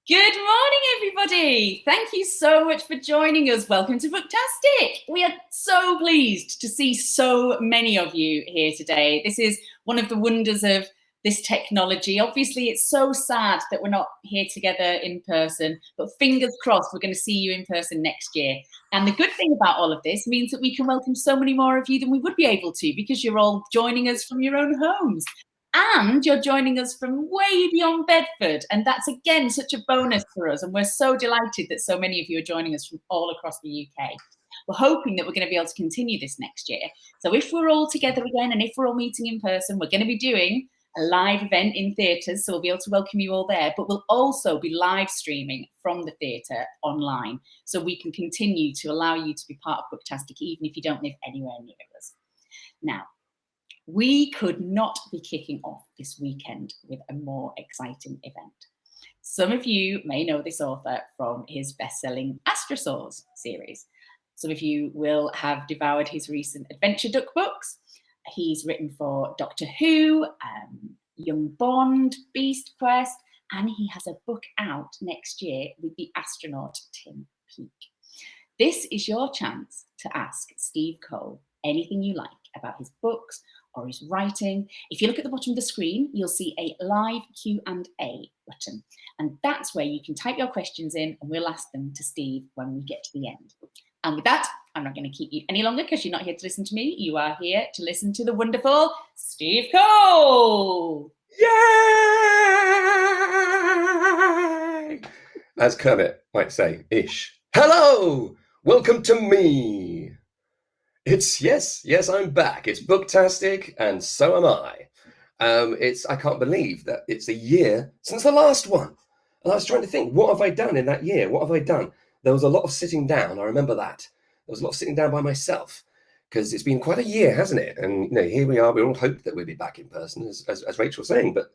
Good morning, everybody. Thank you so much for joining us. Welcome to BookTastic. We are so pleased to see so many of you here today. This is one of the wonders of this technology. Obviously, it's so sad that we're not here together in person, but fingers crossed we're going to see you in person next year. And the good thing about all of this means that we can welcome so many more of you than we would be able to because you're all joining us from your own homes. And you're joining us from way beyond Bedford. And that's, again, such a bonus for us. And we're so delighted that so many of you are joining us from all across the UK. We're hoping that we're going to be able to continue this next year. So if we're all together again and if we're all meeting in person, we're going to be doing a live event in theatres. So we'll be able to welcome you all there. But we'll also be live streaming from the theatre online. So we can continue to allow you to be part of BookTastic, even if you don't live anywhere near us. Now, we could not be kicking off this weekend with a more exciting event. Some of you may know this author from his best-selling Astrosaurs series. Some of you will have devoured his recent Adventure Duck books. He's written for Doctor Who, Young Bond, Beast Quest, and he has a book out next year with the astronaut Tim Peake. This is your chance to ask Steve Cole anything you like about his books or his writing. If you look at the bottom of the screen, you'll see a live Q&A button. And that's where you can type your questions in and we'll ask them to Steve when we get to the end. And with that, I'm not going to keep you any longer because you're not here to listen to me. You are here to listen to the wonderful Steve Cole. Yay! As Kermit might say, ish. Hello! Welcome to me. Yes, I'm back. It's BookTastic, and so am I. I can't believe that it's a year since the last one. And I was trying to think, what have I done in that year? What have I done? There was a lot of sitting down. I remember that. There was a lot of sitting down by myself because it's been quite a year, hasn't it? And here we are. We all hoped that we'd be back in person, as Rachel was saying, but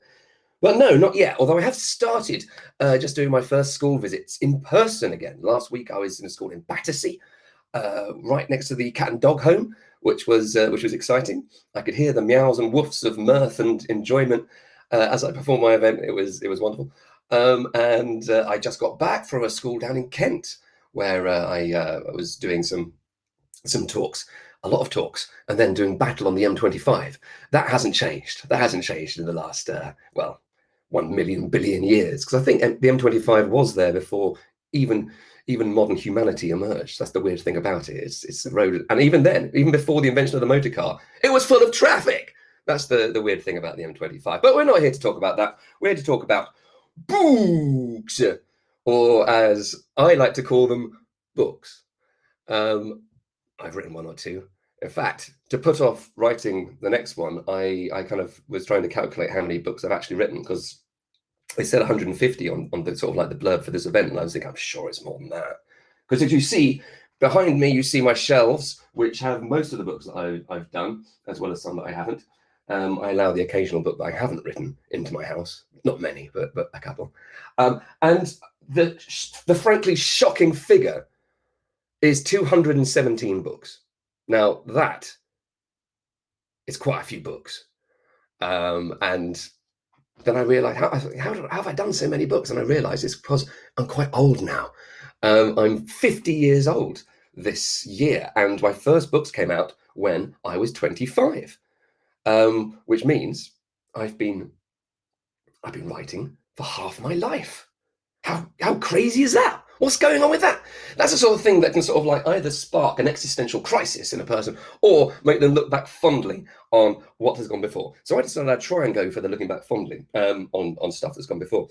no, not yet. Although I have started just doing my first school visits in person again. Last week I was in a school in Battersea, right next to the cat and dog home, which was exciting. I could hear the meows and woofs of mirth and enjoyment as I performed my event. It was wonderful. And I just got back from a school down in Kent where I was doing some talks, a lot of talks, and then doing battle on the M25. That hasn't changed. That hasn't changed in the last 1 million billion years, because I think the M25 was there before even modern humanity emerged. That's the weird thing about it. It's a road, and even then, even before the invention of the motor car, it was full of traffic. That's the weird thing about the M25. But we're not here to talk about that. We're here to talk about books, or as I like to call them, books. I've written one or two. In fact, to put off writing the next one, I kind of was trying to calculate how many books I've actually written, because they said 150 on the sort of like the blurb for this event, and I was thinking, I'm sure it's more than that. Because if you see behind me, you see my shelves, which have most of the books that I've done, as well as some that I haven't. I allow the occasional book that I haven't written into my house. Not many, but a couple. And the frankly shocking figure is 217 books. Now that is quite a few books. And then I realized, how have I done so many books? And I realized it's because I'm quite old now. I'm 50 years old this year, and my first books came out when I was 25, which means I've been writing for half my life. How crazy is that? What's going on with that? That's the sort of thing that can sort of like either spark an existential crisis in a person or make them look back fondly on what has gone before. So I decided I'd try and go for the looking back fondly on stuff that's gone before.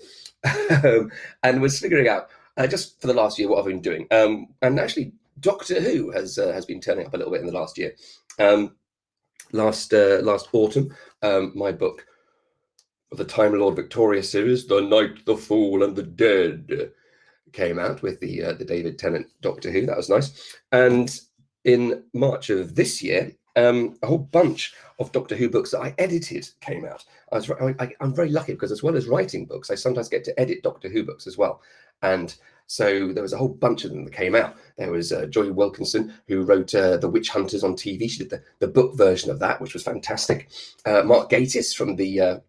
And was figuring out just for the last year what I've been doing. And actually, Doctor Who has been turning up a little bit in the last year. Last autumn, my book, the Time Lord Victoria series, The Night, the Fool, and the Dead, came out with the David Tennant Doctor Who. That was nice. And in March of this year, a whole bunch of Doctor Who books that I edited came out. I'm very lucky because, as well as writing books, I sometimes get to edit Doctor Who books as well. And so there was a whole bunch of them that came out. There was Joy Wilkinson, who wrote The Witch Hunters on TV. She did the book version of that, which was fantastic. Mark Gatiss from the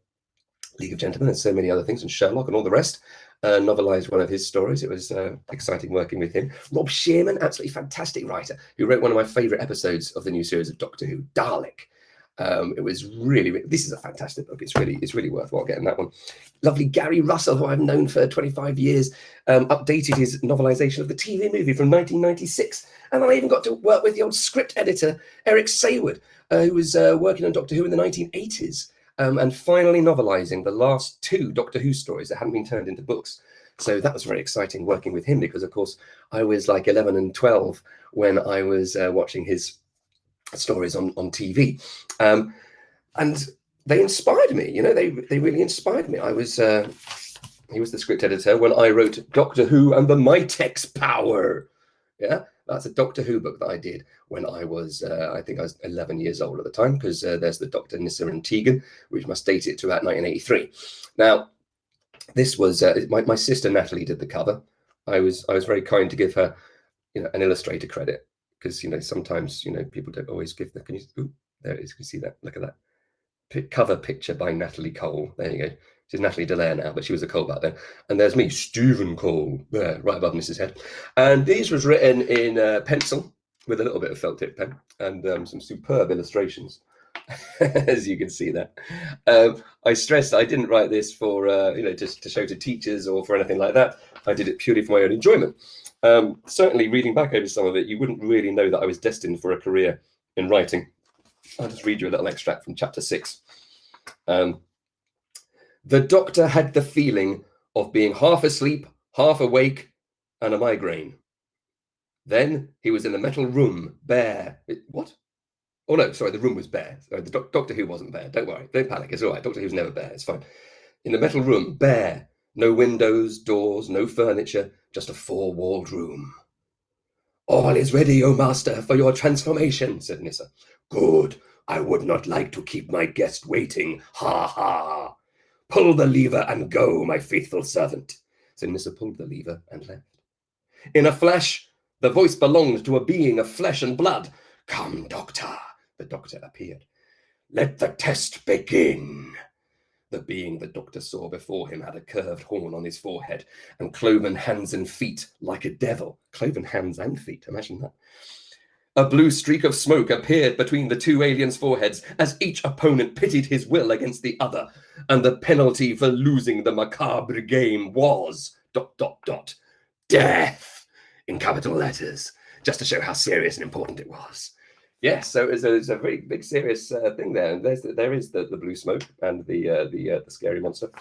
League of Gentlemen and so many other things, and Sherlock and all the rest. novelised one of his stories. It was exciting working with him. Rob Shearman, absolutely fantastic writer, who wrote one of my favourite episodes of the new series of Doctor Who, Dalek. It was really, this is a fantastic book. It's really worthwhile getting that one. Lovely Gary Russell, who I've known for 25 years, updated his novelisation of the TV movie from 1996. And then I even got to work with the old script editor, Eric Saywood, who was working on Doctor Who in the 1980s, and finally novelising the last 2 Doctor Who stories that hadn't been turned into books. So that was very exciting working with him, because, of course, I was like 11 and 12 when I was watching his stories on TV, and they inspired me. They really inspired me. He was the script editor when I wrote Doctor Who and the Mitex Power. Yeah, that's a Doctor Who book that I did when I was I think I was 11 years old at the time, because there's the Doctor Nyssa and Tegan, which must date it to about 1983. Now, this was my sister Natalie did the cover. I was very kind to give her an illustrator credit, because sometimes people don't always give the. Can you? Ooh, there it is. Can you see that? Look at that cover picture by Natalie Cole. There you go. She's Natalie Delaire now, but she was a Cole back then. And there's me, Stephen Cole, there, right above Mrs. Head. And these was written in pencil with a little bit of felt tip pen, and some superb illustrations, as you can see there. I stressed I didn't write this for just to show to teachers or for anything like that. I did it purely for my own enjoyment. Certainly, reading back over some of it, you wouldn't really know that I was destined for a career in writing. I'll just read you a little extract from chapter 6. The Doctor had the feeling of being half asleep, half awake, and a migraine. Then he was in a metal room, bare. What? Oh, no, sorry, the room was bare. Sorry, the Doctor Who wasn't bare. Don't worry, don't panic, it's all right. Doctor Who's never bare, it's fine. In the metal room, bare. No windows, doors, no furniture, just a 4-walled room. All is ready, O Master, for your transformation, said Nyssa. Good. I would not like to keep my guest waiting. Ha ha. Pull the lever and go, my faithful servant. So Nyssa pulled the lever and left. In a flash, the voice belonged to a being of flesh and blood. Come, Doctor. The Doctor appeared. Let the test begin. The being the Doctor saw before him had a curved horn on his forehead and cloven hands and feet like a devil. Cloven hands and feet, imagine that. A blue streak of smoke appeared between the 2 aliens' foreheads as each opponent pitted his will against the other, and the penalty for losing the macabre game was ... death, in capital letters, just to show how serious and important it was. Yes, so it's a very big, serious thing there. And there is the blue smoke and the scary monster.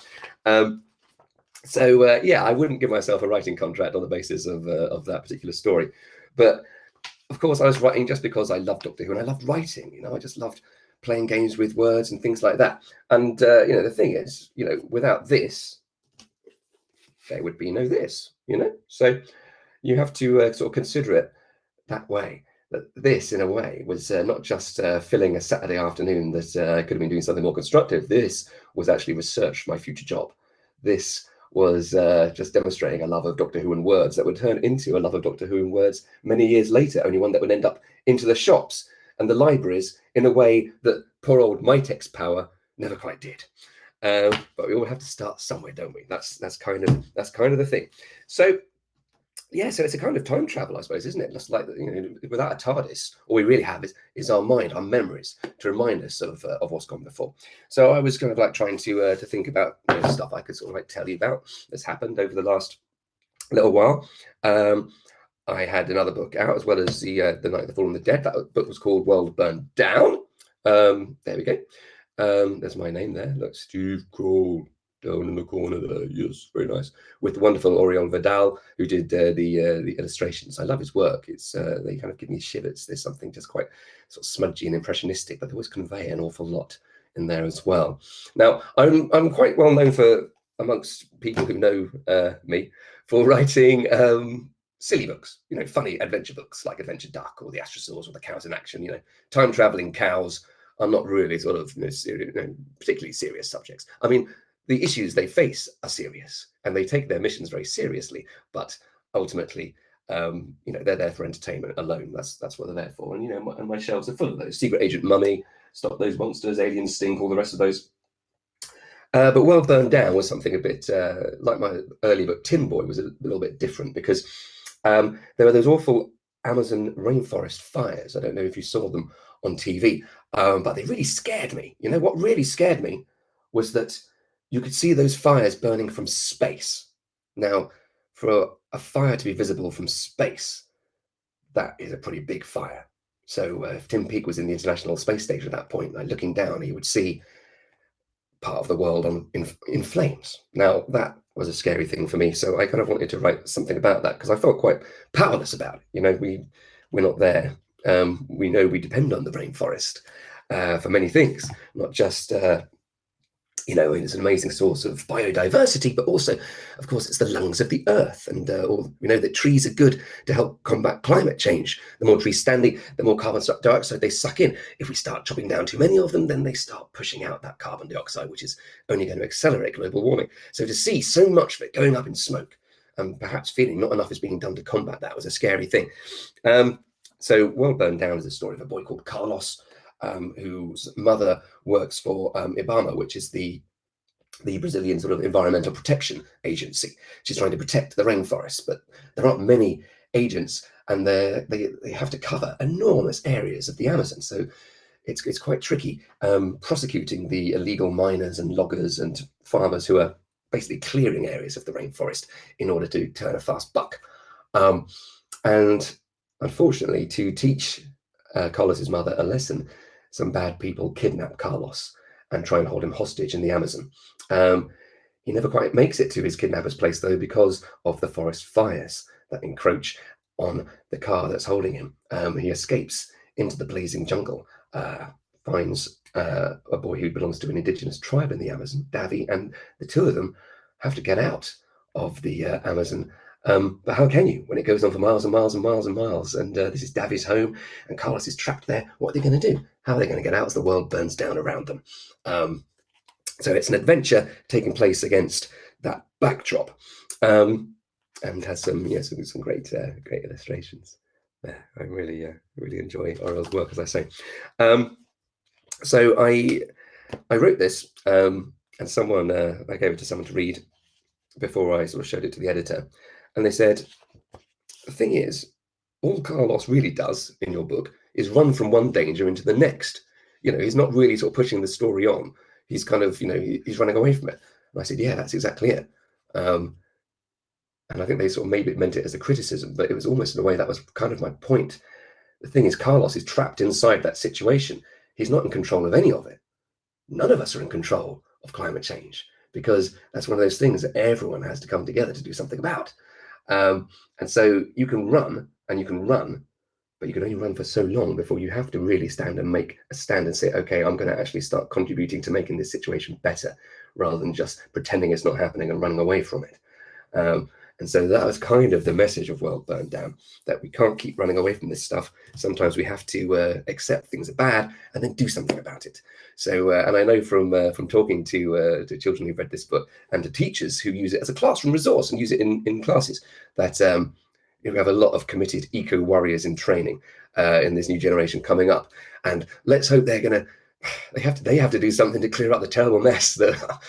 Yeah, I wouldn't give myself a writing contract on the basis of that particular story, but of course I was writing just because I loved Doctor Who and I loved writing. I just loved playing games with words and things like that. And the thing is, without this, there would be no this. So you have to sort of consider it that way. That this, in a way, was not just filling a Saturday afternoon that I could have been doing something more constructive. This was actually research for my future job. This was just demonstrating a love of Doctor Who and words that would turn into a love of Doctor Who and words many years later, only one that would end up into the shops and the libraries in a way that poor old Mitex Power never quite did. But we all have to start somewhere, don't we? That's kind of the thing. So yeah, so it's a kind of time travel, I suppose, isn't it? Just like without a TARDIS, all we really have is our mind, our memories, to remind us of what's gone before. So I was kind of like trying to think about stuff I could sort of like tell you about that's happened over the last little while. I had another book out as well as the Night of the Fallen and the Dead. That book was called World Burned Down. There we go. There's my name there. Look, Steve Cole. Down in the corner there, yes, very nice. With the wonderful Oriol Vidal, who did the illustrations. I love his work. It's they kind of give me shivers. There's something just quite sort of smudgy and impressionistic, but they always convey an awful lot in there as well. Now, I'm quite well known for amongst people who know me for writing silly books, funny adventure books like Adventure Duck or the Astrosaurs or the Cows in Action. Time traveling cows are not really sort of particularly serious subjects. I mean, the issues they face are serious and they take their missions very seriously, but ultimately, they're there for entertainment alone. That's what they're there for. And my shelves are full of those. Secret Agent Mummy, Stop Those Monsters, Alien Stink, all the rest of those. But World Burned Down was something a bit like my early book, Tin Boy, was a little bit different because there were those awful Amazon rainforest fires. I don't know if you saw them on TV, but they really scared me. You know, what really scared me was that you could see those fires burning from space. Now, for a fire to be visible from space, that is a pretty big fire. So if Tim Peake was in the International Space Station at that point, like looking down, he would see part of the world in flames. Now, that was a scary thing for me. So I kind of wanted to write something about that because I felt quite powerless about it. You know, we're not there. We know we depend on the rainforest for many things, not just it's an amazing source of biodiversity, but also, of course, it's the lungs of the earth. And we know that trees are good to help combat climate change. The more trees standing, the more carbon dioxide they suck in. If we start chopping down too many of them, then they start pushing out that carbon dioxide, which is only going to accelerate global warming. So to see so much of it going up in smoke and perhaps feeling not enough is being done to combat that was a scary thing. So World Burned Down is a story of a boy called Carlos, whose mother works for IBAMA, which is the Brazilian sort of environmental protection agency. She's trying to protect the rainforest, but there aren't many agents, and they have to cover enormous areas of the Amazon. So it's quite tricky prosecuting the illegal miners and loggers and farmers who are basically clearing areas of the rainforest in order to turn a fast buck. And unfortunately, to teach Carlos's mother a lesson, some bad people kidnap Carlos and try and hold him hostage in the Amazon. He never quite makes it to his kidnapper's place, though, because of the forest fires that encroach on the car that's holding him. He escapes into the blazing jungle, finds a boy who belongs to an indigenous tribe in the Amazon, Davy, and the two of them have to get out of the Amazon. But how can you when it goes on for miles and miles and miles and miles? And this is Davy's home, and Carlos is trapped there. What are they going to do? How are they going to get out as the world burns down around them? So it's an adventure taking place against that backdrop, and has some great illustrations. Yeah, I really enjoy Orwell's work, as I say. So I wrote this, and someone I gave it to someone to read before I sort of showed it to the editor. And they said, the thing is, all Carlos really does in your book is run from one danger into the next. You know, he's not really sort of pushing the story on. He's kind of, he's running away from it. And I said, yeah, that's exactly it. And I think they sort of maybe meant it as a criticism, but it was almost in a way that was kind of my point. The thing is, Carlos is trapped inside that situation. He's not in control of any of it. None of us are in control of climate change, because that's one of those things that everyone has to come together to do something about. And so you can run, but you can only run for so long before you have to really stand and make a stand and say, okay, I'm going to actually start contributing to making this situation better, rather than just pretending it's not happening and running away from it. And so that was kind of the message of World Burned Down, that we can't keep running away from this stuff. Sometimes we have to accept things are bad and then do something about it. So, and I know from talking to children who've read this book and to teachers who use it as a classroom resource and use it in classes, that we have a lot of committed eco warriors in training in this new generation coming up. And let's hope they have to do something to clear up the terrible mess that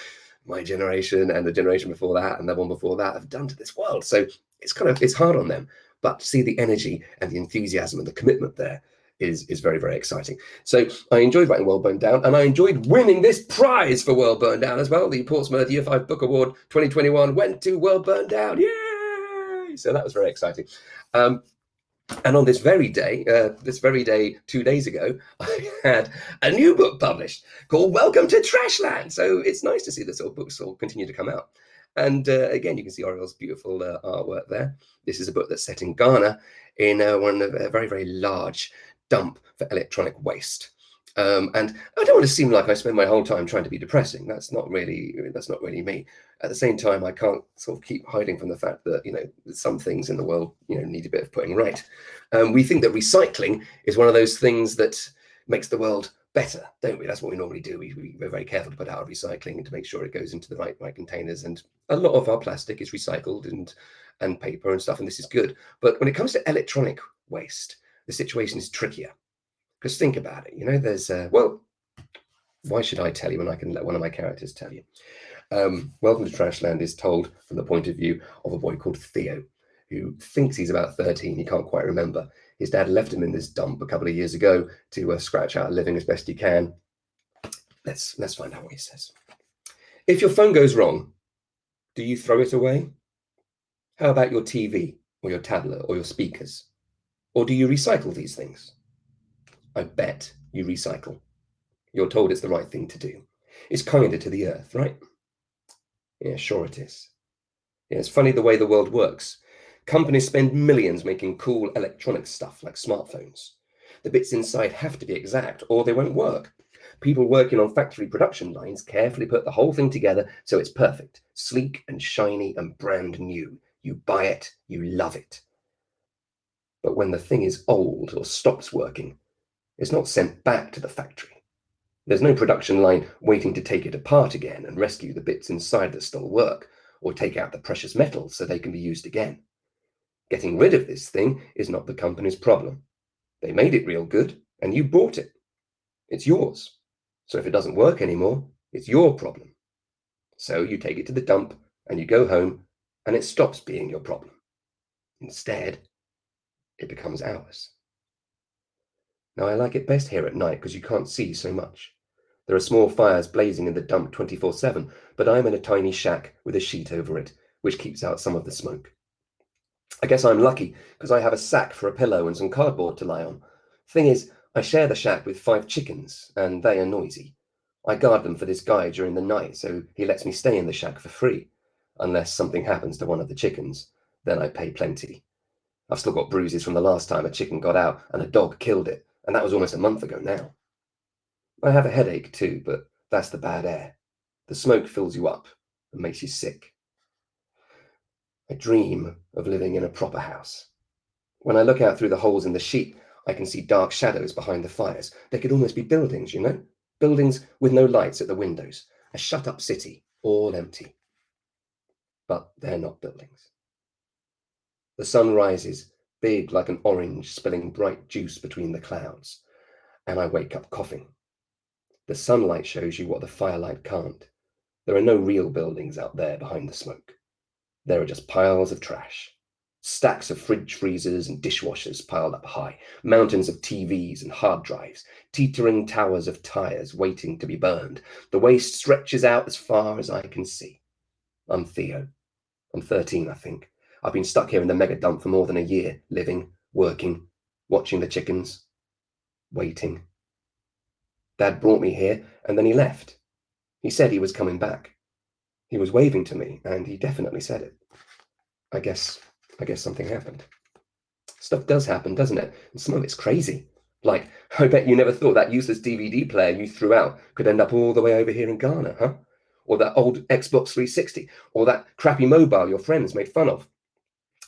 my generation and the generation before that and the one before that have done to this world. So it's hard on them, but to see the energy and the enthusiasm and the commitment there is very, very exciting. So I enjoyed writing World Burned Down, and I enjoyed winning this prize for World Burned Down as well. The Portsmouth Year 5 Book Award 2021 went to World Burned Down. Yay! So that was very exciting. And on this very day, 2 days ago, I had a new book published called Welcome to Trashland. So it's nice to see the sort of books all continue to come out. And again, you can see Oriel's beautiful artwork there. This is a book that's set in Ghana in one of a very, very large dump for electronic waste. And I don't want to seem like I spend my whole time trying to be depressing. That's not really me. At the same time, I can't sort of keep hiding from the fact that, some things in the world, need a bit of putting right. We think that recycling is one of those things that makes the world better, don't we? That's what we normally do. We're very careful to put out our recycling and to make sure it goes into the right containers. And a lot of our plastic is recycled and paper and stuff, and this is good. But when it comes to electronic waste, the situation is trickier. Because think about it, there's, Why should I tell you when I can let one of my characters tell you? Welcome to Trashland is told from the point of view of a boy called Theo, who thinks he's about 13. He can't quite remember. His dad left him in this dump a couple of years ago to scratch out a living as best he can. Let's find out what he says. If your phone goes wrong, do you throw it away? How about your TV or your tablet or your speakers? Or do you recycle these things? I bet you recycle. You're told it's the right thing to do. It's kinder to the earth, right? Yeah, sure it is. Yeah, it's funny the way the world works. Companies spend millions making cool electronic stuff like smartphones. The bits inside have to be exact or they won't work. People working on factory production lines carefully put the whole thing together so it's perfect, sleek and shiny and brand new. You buy it, you love it. But when the thing is old or stops working, it's not sent back to the factory. There's no production line waiting to take it apart again and rescue the bits inside that still work, or take out the precious metals so they can be used again. Getting rid of this thing is not the company's problem. They made it real good, and you bought it. It's yours. So if it doesn't work anymore, it's your problem. So you take it to the dump, and you go home, and it stops being your problem. Instead, it becomes ours. Now, I like it best here at night because you can't see so much. There are small fires blazing in the dump 24/7, but I'm in a tiny shack with a sheet over it, which keeps out some of the smoke. I guess I'm lucky because I have a sack for a pillow and some cardboard to lie on. Thing is, I share the shack with 5 chickens, and they are noisy. I guard them for this guy during the night, so he lets me stay in the shack for free. Unless something happens to one of the chickens, then I pay plenty. I've still got bruises from the last time a chicken got out and a dog killed it, and that was almost a month ago now. I have a headache too, but that's the bad air. The smoke fills you up and makes you sick. I dream of living in a proper house. When I look out through the holes in the sheet, I can see dark shadows behind the fires. They could almost be buildings, you know? Buildings with no lights at the windows. A shut-up city, all empty. But they're not buildings. The sun rises, big like an orange, spilling bright juice between the clouds, and I wake up coughing. The sunlight shows you what the firelight can't. There are no real buildings out there behind the smoke. There are just piles of trash. Stacks of fridge freezers and dishwashers piled up high, mountains of TVs and hard drives, teetering towers of tires waiting to be burned. The waste stretches out as far as I can see. I'm Theo. I'm 13, I think. I've been stuck here in the mega dump for more than a year, living, working, watching the chickens, waiting. Dad brought me here and then he left. He said he was coming back. He was waving to me and he definitely said it. I guess something happened. Stuff does happen, doesn't it? And some of it's crazy. Like, I bet you never thought that useless DVD player you threw out could end up all the way over here in Ghana, huh? Or that old Xbox 360, or that crappy mobile your friends made fun of.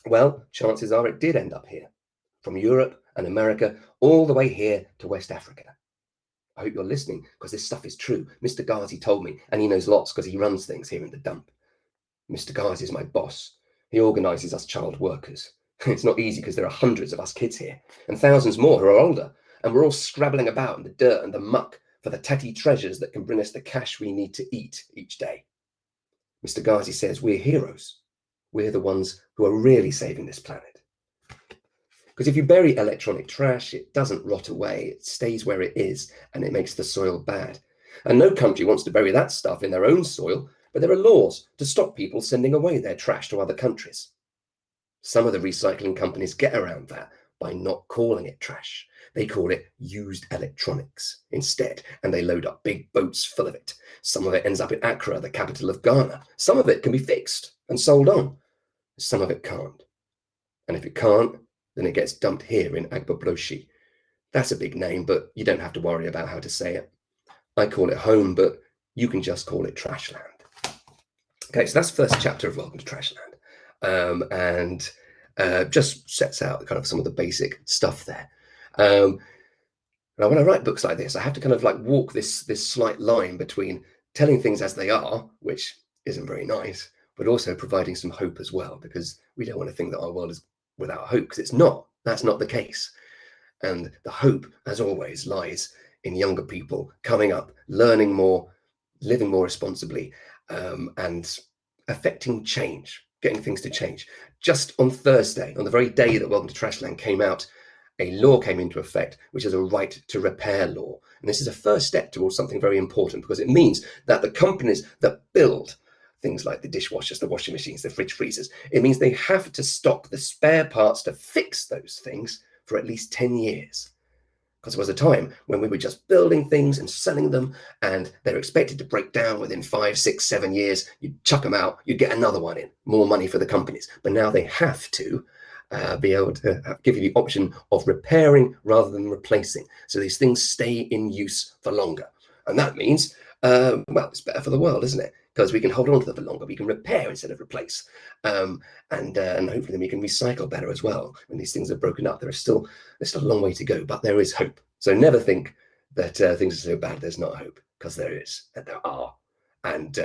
Well, chances are it did end up here. From Europe and America, all the way here to West Africa. I hope you're listening, because this stuff is true. Mr. Ghazi told me, and he knows lots because he runs things here in the dump. Mr. Ghazi is my boss. He organises us child workers. It's not easy because there are hundreds of us kids here, and thousands more who are older, and we're all scrabbling about in the dirt and the muck for the tatty treasures that can bring us the cash we need to eat each day. Mr. Ghazi says we're heroes. We're the ones who are really saving this planet. Because if you bury electronic trash, it doesn't rot away, it stays where it is, and it makes the soil bad. And no country wants to bury that stuff in their own soil, but there are laws to stop people sending away their trash to other countries. Some of the recycling companies get around that by not calling it trash. They call it used electronics instead, and they load up big boats full of it. Some of it ends up in Accra, the capital of Ghana. Some of it can be fixed and sold on. Some of it can't. And if it can't, then it gets dumped here in Agbabloshi. That's a big name, but you don't have to worry about how to say it. I call it home, but you can just call it Trashland. Okay, so that's the first chapter of Welcome to Trashland. And just sets out kind of some of the basic stuff there. Now, when I write books like this, I have to kind of like walk this slight line between telling things as they are, which isn't very nice, but also providing some hope as well, because we don't want to think that our world is without hope, because it's not. That's not the case. And the hope, as always, lies in younger people coming up, learning more, living more responsibly, and affecting change, getting things to change. Just on Thursday, on the very day that Welcome to Trashland came out, a law came into effect, which is a right to repair law. And this is a first step towards something very important, because it means that the companies that build things like the dishwashers, the washing machines, the fridge freezers, it means they have to stock the spare parts to fix those things for at least 10 years. Because there was a time when we were just building things and selling them, and they're expected to break down within 5, 6, 7 years. You'd chuck them out, you'd get another one in, more money for the companies. But now they have to be able to give you the option of repairing rather than replacing. So these things stay in use for longer. And that means, well, it's better for the world, isn't it? Because we can hold on to them for longer. We can repair instead of replace. And hopefully then we can recycle better as well. When these things are broken up, there's still a long way to go, but there is hope. So never think that things are so bad there's not hope, because there is, and there are. And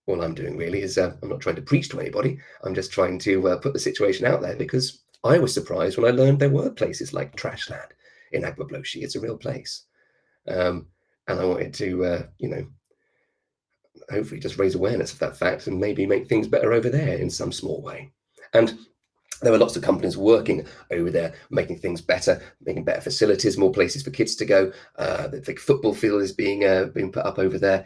all I'm doing really is I'm not trying to preach to anybody. I'm just trying to put the situation out there, because I was surprised when I learned there were places like Trashland in Agbogbloshie. It's a real place. And I wanted to, hopefully just raise awareness of that fact and maybe make things better over there in some small way. And there were lots of companies working over there, making things better, making better facilities, more places for kids to go. The football field is being put up over there.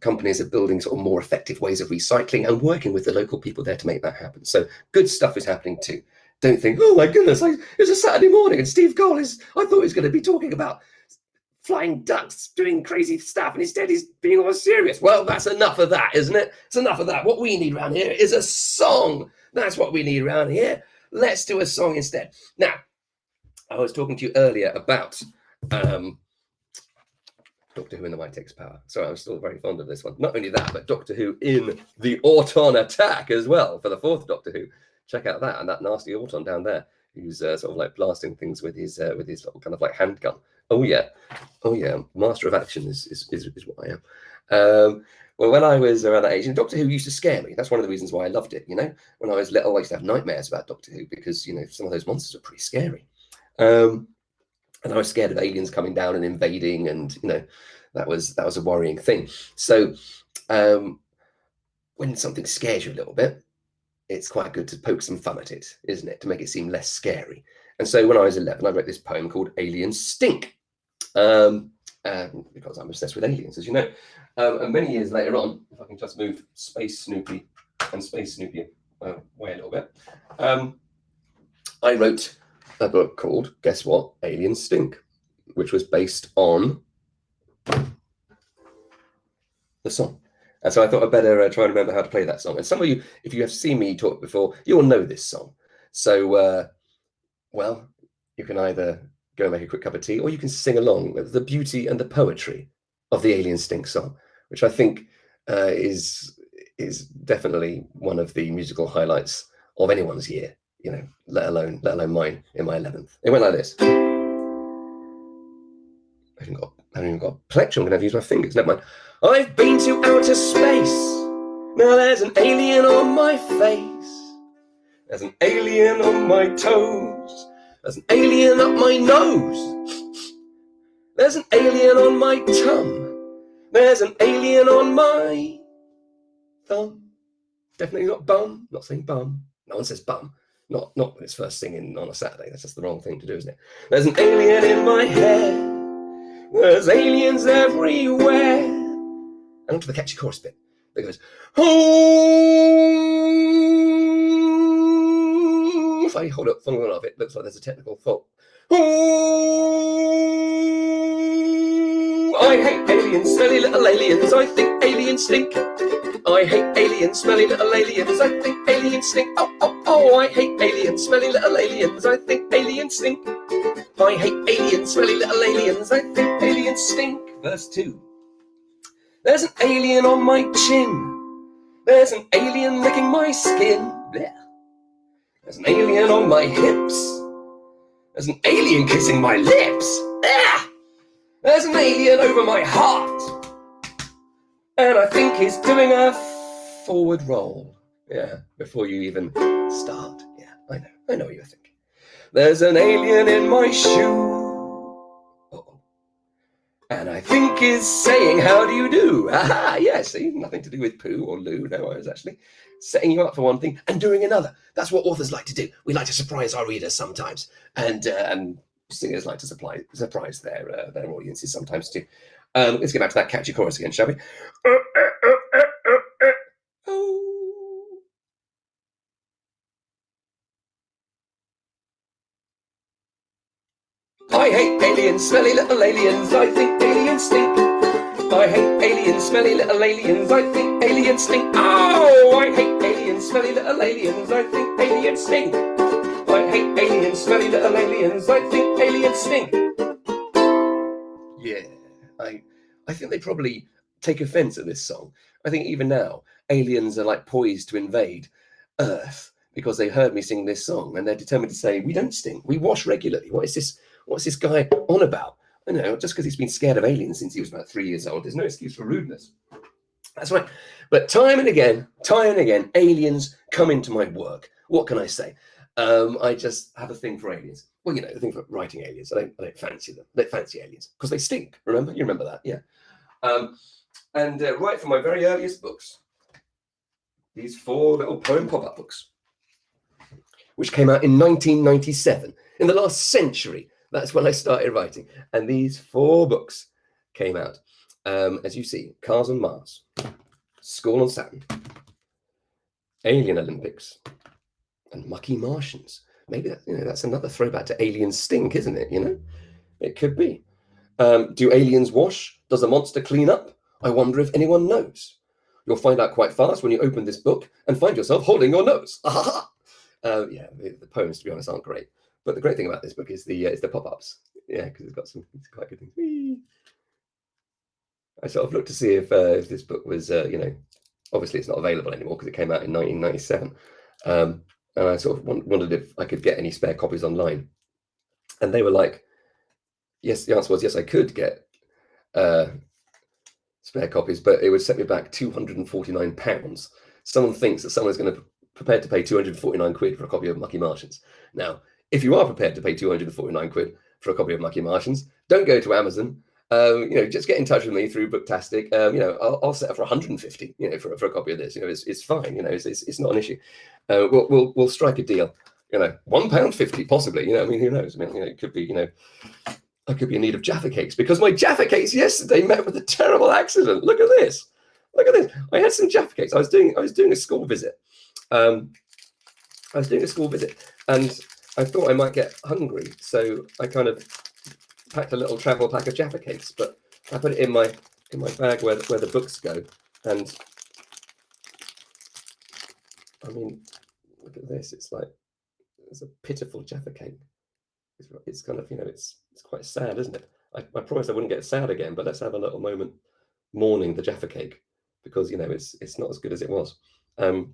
Companies are building sort of more effective ways of recycling and working with the local people there to make that happen. So good stuff is happening too. Don't think, oh my goodness, it's a Saturday morning and Steve Cole I thought he was going to be talking about flying ducks, doing crazy stuff, and instead he's being all serious. Well, that's enough of that, isn't it? It's enough of that. What we need around here is a song. That's what we need around here. Let's do a song instead. Now, I was talking to you earlier about Doctor Who in the Might Takes Power. So I'm still very fond of this one. Not only that, but Doctor Who in the Auton Attack as well, for the 4th Doctor Who. Check out that, and that nasty Auton down there, who's sort of like blasting things with his little kind of like handgun. Oh yeah, master of action is what I am. Well, when I was around that age, and Doctor Who used to scare me. That's one of the reasons why I loved it. When I was little, I used to have nightmares about Doctor Who because some of those monsters are pretty scary. And I was scared of aliens coming down and invading, and that was a worrying thing. So when something scares you a little bit, it's quite good to poke some fun at it, isn't it, to make it seem less scary. And so when I was 11, I wrote this poem called Aliens Stink, because I'm obsessed with aliens, as you know. And many years later on, if I can just move Space Snoopy and Space Snoopy away a little bit, I wrote a book called, guess what, Aliens Stink, which was based on the song. And so I thought I'd better try and remember how to play that song. And some of you, if you have seen me talk before, you'll know this song. So, well, you can either go and make a quick cup of tea, or you can sing along with the beauty and the poetry of the Alien Stink song, which I think is definitely one of the musical highlights of anyone's year, let alone mine in my 11th. It went like this. I haven't even got a plectrum. I'm going to have to use my fingers. Never mind. I've been to outer space. Now there's an alien on my face. There's an alien on my toes. There's an alien up my nose. There's an alien on my tongue. There's an alien on my thumb. Definitely not bum. Not saying bum. No one says bum. Not when it's first singing on a Saturday. That's just the wrong thing to do, isn't it? There's an alien in my hair. There's aliens everywhere. And onto the catchy chorus bit that goes, oh. If I hold up one of it, it looks like there's a technical fault. Oh, I hate aliens, smelly little aliens. I think aliens stink. I hate aliens, smelly little aliens. I think aliens stink. Oh, oh, oh, I hate aliens, smelly little aliens. I think aliens stink. I hate aliens, smelly little aliens. I think aliens stink. Verse 2. There's an alien on my chin. There's an alien licking my skin. Blech. There's an alien on my hips. There's an alien kissing my lips. Blech. There's an alien over my heart. And I think he's doing a forward roll. Yeah, before you even start. Yeah, I know what you're thinking. There's an alien in my shoe. Uh-oh. And I think is saying, how do you do? Aha, yes, see, nothing to do with poo or loo. No, I was actually setting you up for one thing and doing another. That's what authors like to do. We like to surprise our readers sometimes. And singers like to surprise their audiences sometimes too. Let's get back to that catchy chorus again, shall we? Oh. I hate aliens, smelly little aliens. I think aliens stink. I hate aliens, smelly little aliens. I think aliens stink. Oh, I hate aliens, smelly little aliens. I think aliens stink. I hate aliens, smelly little aliens. I think aliens stink. Yeah, I think they probably take offense at this song. I think even now, aliens are like poised to invade Earth because they heard me sing this song and they're determined to say, we don't stink, we wash regularly. What is this? What's this guy on about? I know, just because he's been scared of aliens since he was about 3 years old, there's no excuse for rudeness. That's right. But time and again, aliens come into my work. What can I say? I just have a thing for aliens. Well, you know, the thing for writing aliens. I don't fancy them. I don't fancy aliens because they stink. Remember? You remember that? Yeah. And right from my very earliest books, these 4 little poem pop-up books, which came out in 1997, in the last century. That's when I started writing. And these 4 books came out. As you see, Cars on Mars, School on Saturn, Alien Olympics, and Mucky Martians. Maybe that's another throwback to Alien Stink, isn't it? You know, it could be. Do aliens wash? Does a monster clean up? I wonder if anyone knows. You'll find out quite fast when you open this book and find yourself holding your nose. Yeah, the poems, to be honest, aren't great. But the great thing about this book is the pop-ups. Yeah, because it's quite good things. Whee! I sort of looked to see if this book was, obviously it's not available anymore because it came out in 1997. And I sort of wondered if I could get any spare copies online. And they were like, yes, the answer was yes, I could get spare copies, but it would set me back £249. Someone thinks that someone's going to prepared to pay 249 quid for a copy of Mucky Martians. Now, if you are prepared to pay 249 quid for a copy of Mucky Martians, don't go to Amazon. Just get in touch with me through BookTastic. I'll set up for 150. For a copy of this. It's fine. It's not an issue. We'll strike a deal. £1.50 possibly. Who knows? It could be. I could be in need of Jaffa cakes because my Jaffa cakes yesterday met with a terrible accident. Look at this. Look at this. I had some Jaffa cakes. I was doing a school visit. And I thought I might get hungry, so I kind of packed a little travel pack of Jaffa cakes, but I put it in my bag where the books go. And I mean, look at this. It's a pitiful Jaffa cake. It's kind of it's quite sad, isn't it? I promised I wouldn't get sad again, but let's have a little moment mourning the Jaffa cake because it's not as good as it was. I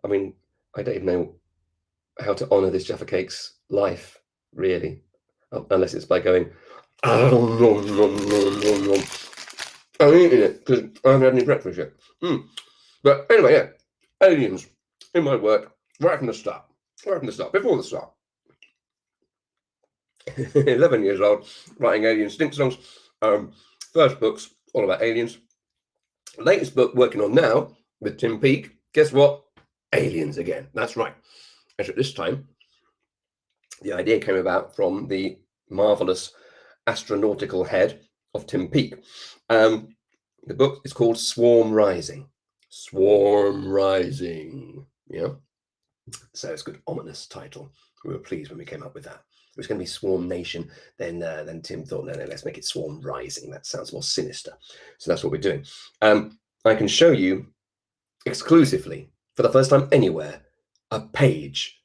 mean, I don't even know how to honour this Jaffa cake's life, really, unless it's by going, oh, nom. I'm eating it because I haven't had any breakfast yet. But anyway, yeah, aliens in my work right from the start, before the start. 11 years old, writing alien stink songs. First book's all about aliens. Latest book working on now with Tim Peake. Guess what? Aliens again. That's right. Except this time, the idea came about from the marvelous astronautical head of Tim Peake. The book is called Swarm Rising. Swarm Rising. Yeah. So it's a good ominous title. We were pleased when we came up with that. It was going to be Swarm Nation. Then Tim thought, no, let's make it Swarm Rising. That sounds more sinister. So that's what we're doing. I can show you exclusively, for the first time anywhere, a page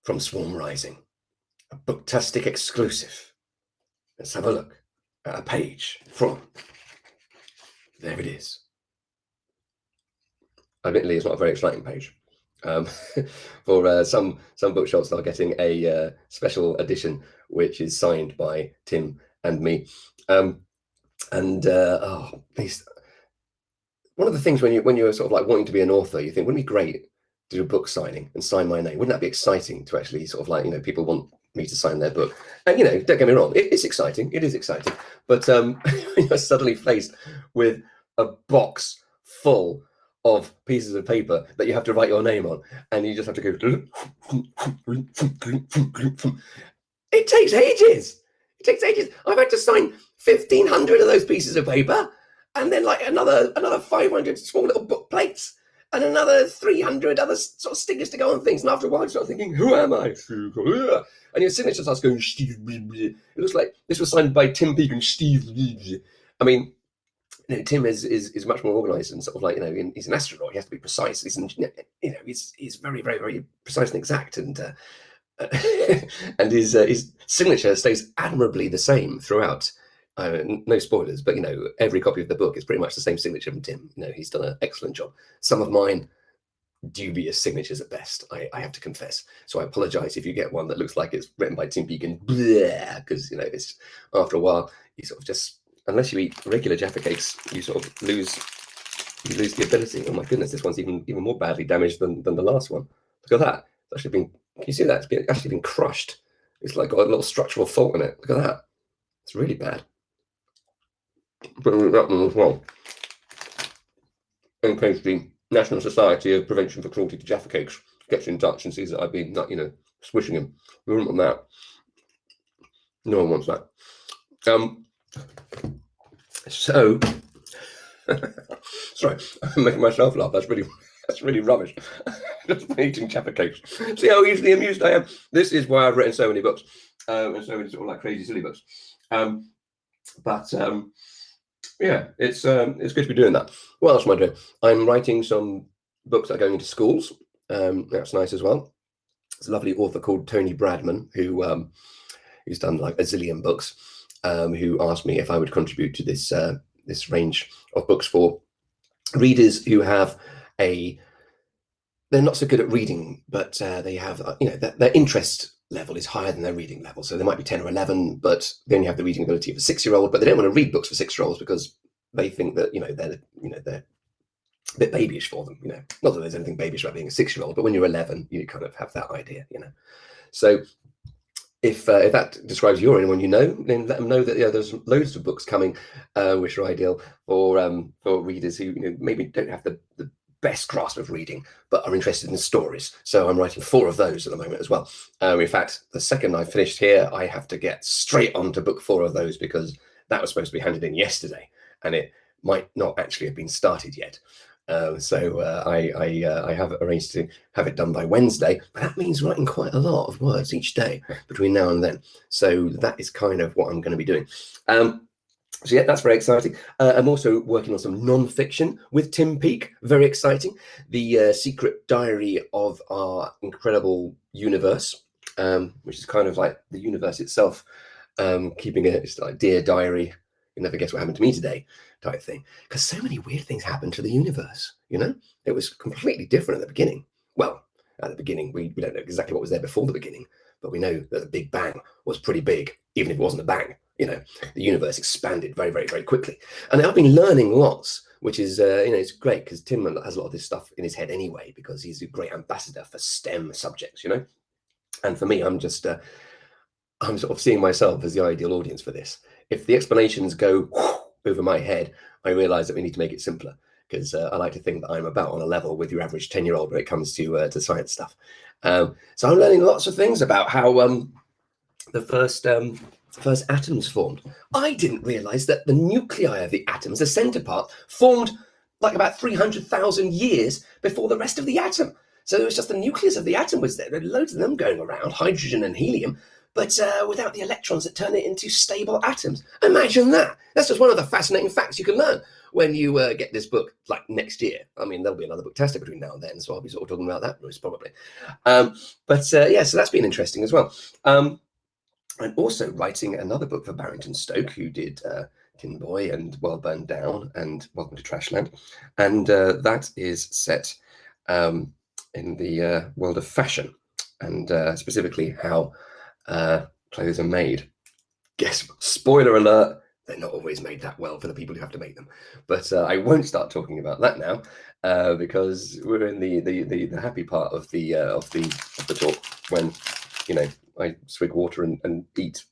from Swarm Rising. A BookTastic exclusive. Let's have a look at a page from. There it is. Admittedly, it's not a very exciting page. For some bookshops are getting a special edition which is signed by Tim and me. One of the things when you're sort of like wanting to be an author, you think, wouldn't it be great to do a book signing and sign my name? Wouldn't that be exciting to actually sort of like, people want me to sign their book. And, you know, don't get me wrong, it's exciting. It is exciting. But you're suddenly faced with a box full of pieces of paper that you have to write your name on. And you just have to go. It takes ages. It takes ages. I've had to sign 1,500 of those pieces of paper, and then like another 500 small little book plates, and another 300 other sort of stickers to go on things. And after a while, you start thinking, "Who am I?" And your signature starts going. It looks like this was signed by Tim Peake and Steve. I mean, you know, Tim is much more organised and sort of like, you know, he's an astronaut. He has to be precise. He's very, very, very precise and exact, and and his signature stays admirably the same throughout. No spoilers, but you know, every copy of the book is pretty much the same signature from Tim. You know, he's done an excellent job. Some of mine, dubious signatures at best, I have to confess. So I apologise if you get one that looks like it's written by Tim Peake and because, you know, it's after a while you sort of just, unless you eat regular Jaffa cakes, you sort of lose the ability. Oh my goodness, this one's even more badly damaged than the last one. Look at that. It's actually been. Can you see that? It's actually been crushed. It's like got a little structural fault in it. Look at that. It's really bad. But that one as well. In case the National Society of Prevention for Cruelty to Jaffa Cakes gets in touch and sees that I've been, you know, swishing him. We wouldn't want that. No one wants that. So, sorry, I'm making myself laugh. That's really rubbish. Just eating Jaffa cakes. See how easily amused I am. This is why I've written so many books, and so many sort of like crazy, silly books. Yeah, it's good to be doing that. What else am I doing? I'm writing some books that are going into schools. That's nice as well. There's a lovely author called Tony Bradman who's done like a zillion books. Who asked me if I would contribute to this range of books for readers who have they're not so good at reading, but they have, you know, their interest level is higher than their reading level. So they might be 10 or 11, but they only have the reading ability of a 6-year-old, but they don't want to read books for 6-year-olds because they think that, they're a bit babyish for them, Not that there's anything babyish about being a 6-year-old, but when you're 11, you kind of have that idea, So if that describes you or anyone you know, then let them know that there's loads of books coming, which are ideal for readers who maybe don't have the best grasp of reading, but are interested in stories. So I'm writing 4 of those at the moment as well. In fact, the second I finished here, I have to get straight on to book 4 of those because that was supposed to be handed in yesterday, and it might not actually have been started yet. So I have arranged to have it done by Wednesday, but that means writing quite a lot of words each day between now and then. So that is kind of what I'm going to be doing. So yeah, that's very exciting. I'm also working on some non-fiction with Tim Peake. Very exciting. The secret diary of our incredible universe, which is kind of like the universe itself, keeping it's like Dear Diary, you'll never guess what happened to me today type thing. Because so many weird things happened to the universe, It was completely different at the beginning. Well, at the beginning, we don't know exactly what was there before the beginning, but we know that the Big Bang was pretty big, even if it wasn't a bang. The universe expanded very, very, very quickly. And I've been learning lots, which is, it's great because Tim has a lot of this stuff in his head anyway, because he's a great ambassador for STEM subjects, And for me, I'm sort of seeing myself as the ideal audience for this. If the explanations go over my head, I realize that we need to make it simpler, because I like to think that I'm about on a level with your average 10-year-old when it comes to science stuff. So I'm learning lots of things about how the first atoms formed. I didn't realize that the nuclei of the atoms, the center part, formed like about 300,000 years before the rest of the atom. So it was just the nucleus of the atom was there. There were loads of them going around, hydrogen and helium, but without the electrons that turn it into stable atoms. Imagine that. That's just one of the fascinating facts you can learn when you get this book, like next year. I mean, there'll be another BookTastic between now and then, so I'll be sort of talking about that most probably. Yeah, so that's been interesting as well. I'm also writing another book for Barrington Stoke, who did Tin Boy and Well Burned Down and Welcome to Trashland. And that is set in the world of fashion, and specifically how clothes are made. Guess, spoiler alert, they're not always made that well for the people who have to make them. But I won't start talking about that now because we're in the happy part of the talk when, I swig water and eat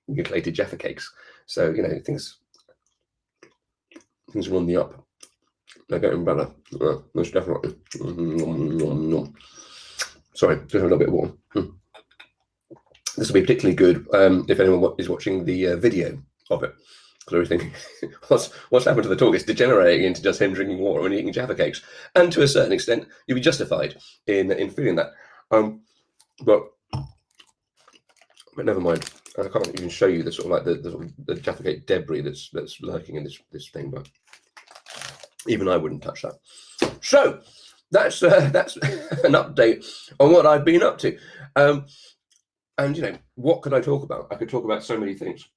mutilated Jaffa cakes. So, you know, things are on the up. They're getting better. Most definitely. Sorry, just a little bit warm. This will be particularly good if anyone is watching the video of it. Because we're thinking, what's happened to the talk? It's degenerating into just him drinking water and eating Jaffa cakes. And to a certain extent, you'll be justified in feeling that. But never mind. I can't even show you the sort of like the Jaffa cake debris that's lurking in this thing. But even I wouldn't touch that. So that's an update on what I've been up to. And, you know, what could I talk about? I could talk about so many things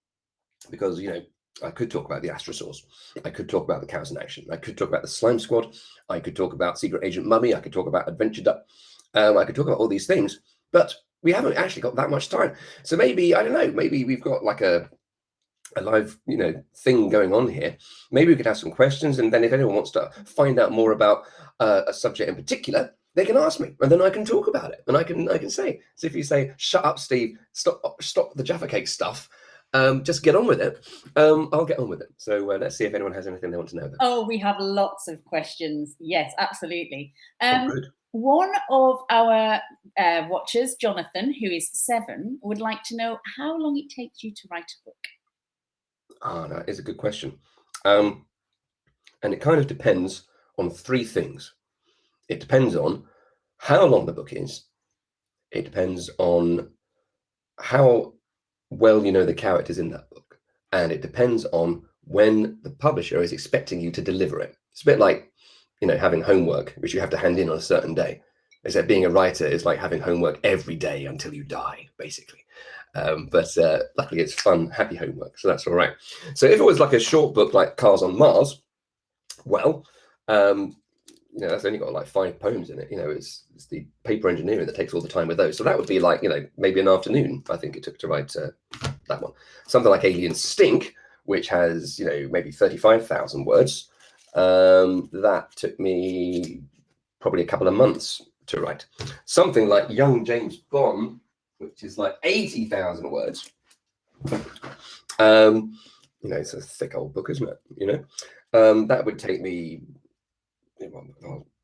because, you know, I could talk about the Astrosaurs. I could talk about the Cows in Action. I could talk about the Slime Squad. I could talk about Secret Agent Mummy. I could talk about Adventure Duck. I could talk about all these things, but we haven't actually got that much time. So maybe, I don't know, maybe we've got like a live, you know, thing going on here. Maybe we could have some questions, and then if anyone wants to find out more about a subject in particular, they can ask me, and then I can talk about it, and I can say. So if you say, "Shut up, Steve! Stop the Jaffa cake stuff. Just get on with it." I'll get on with it. So let's see if anyone has anything they want to know. Oh, we have lots of questions. Yes, absolutely. Good. One of our watchers, Jonathan, who is 7, would like to know how long it takes you to write a book. That is a good question. And it kind of depends on 3 things. It depends on how long the book is. It depends on how well you know the characters in that book. And it depends on when the publisher is expecting you to deliver it. It's a bit like, you know, having homework, which you have to hand in on a certain day. Except being a writer is like having homework every day until you die, basically. But luckily it's fun, happy homework, so that's all right. So if it was like a short book like Cars on Mars, well, you know, that's only got like 5 poems in it. You know, it's the paper engineering that takes all the time with those. So that would be like, you know, maybe an afternoon, I think it took to write that one. Something like Alien Stink, which has, you know, maybe 35,000 words. That took me probably a couple of months to write. Something like Young James Bond, which is like 80,000 words. You know, it's a thick old book, isn't it? You know, that would take me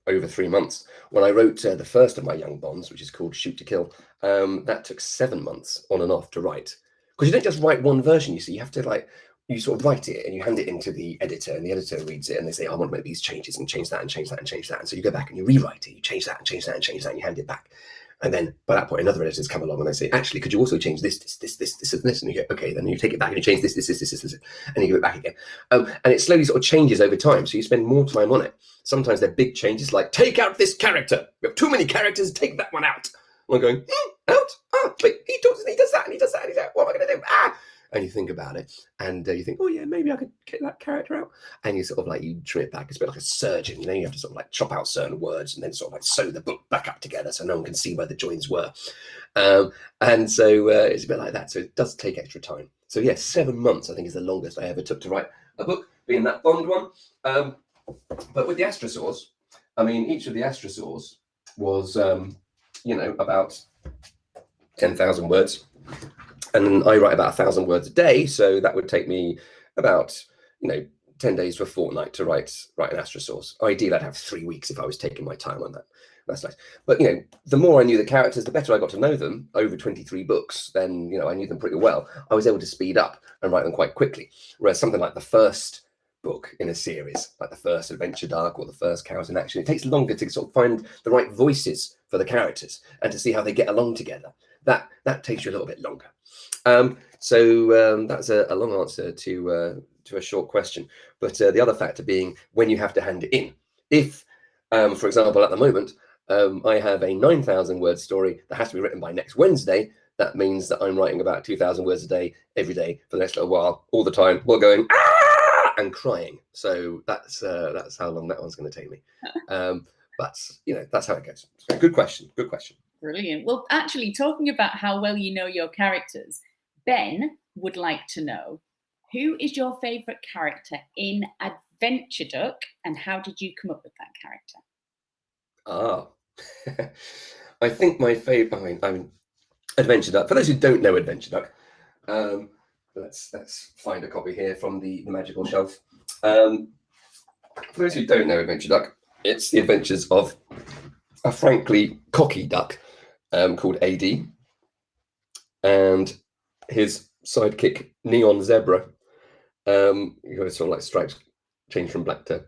over 3 months. When I wrote the first of my Young Bonds, which is called Shoot to Kill, that took 7 months on and off to write. Because you don't just write one version, you see, you have to like, you sort of write it and you hand it into the editor, and the editor reads it and they say, I want to make these changes and change that and change that and change that. And so you go back and you rewrite it, you change that and change that and change that, and you hand it back. And then by that point, another editor's come along and they say, actually, could you also change this, and this? And you go, okay, then you take it back and you change this, and you give it back again. And it slowly sort of changes over time. So you spend more time on it. Sometimes they're big changes, like take out this character. We have too many characters, take that one out. And I'm going, out? Oh, wait, he does that, and he does that, and he's like, what am I going to do? And you think about it, and you think, oh yeah, maybe I could get that character out. And you sort of like, you trim it back. It's a bit like a surgeon, you know, you have to sort of like chop out certain words and then sort of like sew the book back up together so no one can see where the joins were. And so it's a bit like that. So it does take extra time. So yes, 7 months, I think, is the longest I ever took to write a book, being that Bond one. But with the Astrosaurs, I mean, each of the Astrosaurs was, you know, about 10,000 words. And I write about 1,000 words a day, so that would take me about, you know, 10 days to a fortnight to write an Astrosaurs. Ideally, I'd have 3 weeks if I was taking my time on that. That's nice. But, you know, the more I knew the characters, the better I got to know them. Over 23 books, then, you know, I knew them pretty well. I was able to speed up and write them quite quickly. Whereas something like the first book in a series, like the first Adventure Dark or the first Cows in Action, it takes longer to sort of find the right voices for the characters and to see how they get along together. That takes you a little bit longer. So that's a long answer to a short question. But the other factor being when you have to hand it in. If, for example, at the moment, I have a 9,000 word story that has to be written by next Wednesday, that means that I'm writing about 2,000 words a day, every day for the next little while, all the time, while going, ah, and crying. So that's how long that one's going to take me. But, you know, that's how it goes. So, good question. Good question. Brilliant. Well, actually, talking about how well you know your characters, Ben would like to know, who is your favourite character in Adventure Duck, and how did you come up with that character? I think my favourite, I mean, Adventure Duck. For those who don't know Adventure Duck, let's find a copy here from the magical shelf. For those who don't know Adventure Duck, it's the adventures of a frankly cocky duck called AD and his sidekick Neon Zebra. You know, sort of like stripes change from black to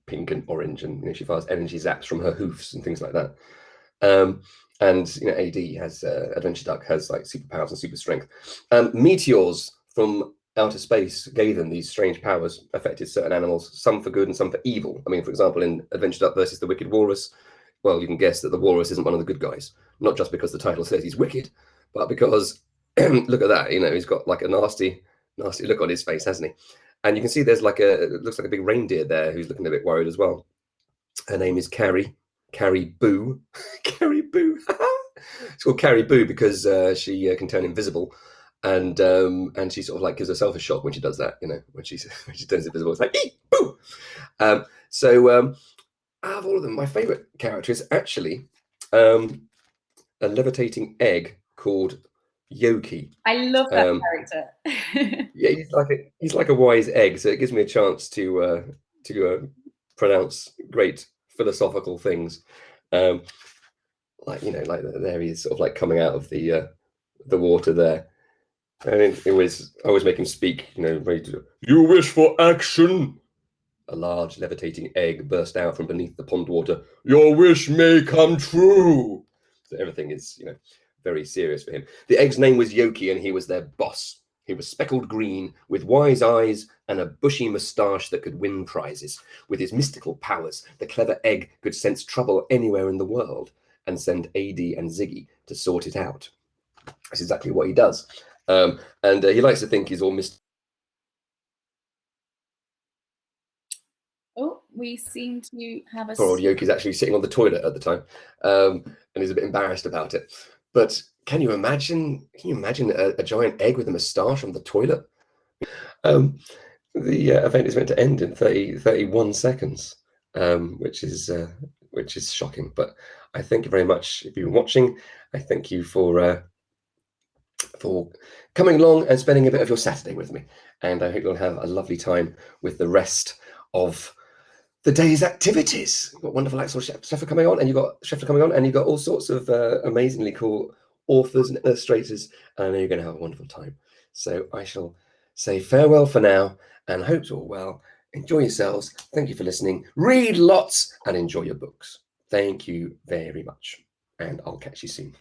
pink and orange, and you know, she fires energy zaps from her hoofs and things like that. And you know, AD has Adventure Duck has like superpowers and super strength. Meteors from outer space gave them these strange powers, affected certain animals, some for good and some for evil. I mean, for example, in Adventure Duck versus the Wicked Walrus, well, you can guess that the walrus isn't one of the good guys, not just because the title says he's wicked, but because look at that, you know, he's got like a nasty look on his face, hasn't he? And you can see there's like it looks like a big reindeer there who's looking a bit worried as well. Her name is Carrie Boo. Carrie Boo. It's called Carrie Boo because she can turn invisible, and she sort of like gives herself a shock when she does that. You know, when she turns invisible, it's like eek, boo. Out of all of them, my favorite character is actually a levitating egg called Yoki. I love that character. Yeah, he's like a wise egg, so it gives me a chance to pronounce great philosophical things. Like, you know, like there he is, sort of like coming out of the water there, and I always make him speak. You know, ready to, you wish for action. A large levitating egg burst out from beneath the pond water. Your wish may come true. So everything is, you know, very serious for him. The egg's name was Yoki, and he was their boss. He was speckled green, with wise eyes and a bushy moustache that could win prizes. With his mystical powers, the clever egg could sense trouble anywhere in the world and send AD and Ziggy to sort it out. That's exactly what he does. And he likes to think he's all Oh, we seem to have a... Poor old Yoki's actually sitting on the toilet at the time, and he's a bit embarrassed about it. But can you imagine a giant egg with a moustache on the toilet? The event is meant to end in 31 seconds, which is shocking. But I thank you very much if you've been watching. I thank you for coming along and spending a bit of your Saturday with me. And I hope you'll have a lovely time with the rest of the day's activities. You've got wonderful Axel Scheffler coming on, and you've got all sorts of amazingly cool authors and illustrators, and I know you're going to have a wonderful time. So I shall say farewell for now, and hope you're all well. Enjoy yourselves. Thank you for listening. Read lots and enjoy your books. Thank you very much, and I'll catch you soon.